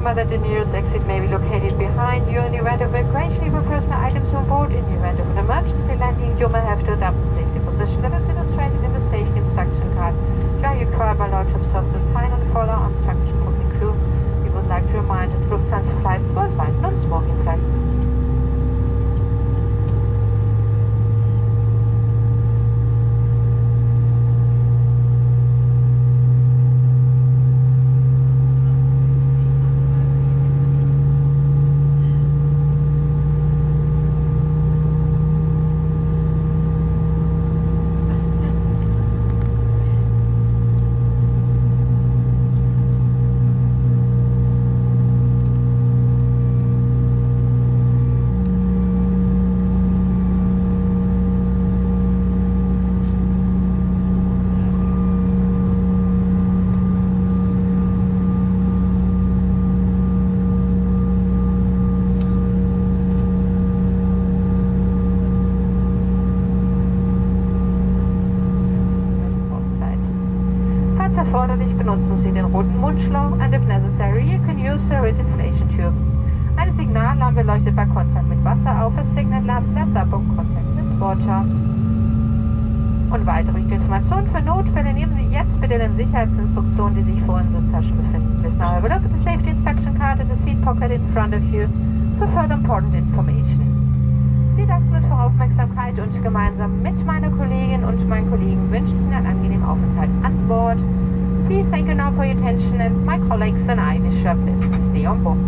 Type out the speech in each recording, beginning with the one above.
remember that the nearest exit may be located behind you. In the event of evacuation, leave your personal items on board. In the event of an emergency landing, you may have to adopt a safety position that is illustrated in the safety instruction card. You are required by law to observe the sign and follow instruction from the crew. We would like to remind that Lufthansa flights worldwide non-smoking flight. Erforderlich, benutzen Sie den roten Mundschlauch and if necessary, you can use the red inflation tube. Eine Signallampe leuchtet bei Kontakt mit Wasser auf. A signal lamp lights up on contact with water. Und weitere wichtige Informationen für Notfälle nehmen Sie jetzt bitte den Sicherheitsinstruktionen, die sich vor in Sitztaschen befinden. Please now have a look at the safety instruction card in the seat pocket in front of you for further important information. Wir danken uns für Ihre Aufmerksamkeit und gemeinsam mit meiner Kollegin und meinen Kollegen wünschen Ihnen einen angenehmen Aufenthalt an Bord. We thank you now for your attention, and my colleagues and I wish you a pleasant stay on board.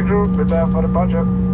crew, prepare for departure.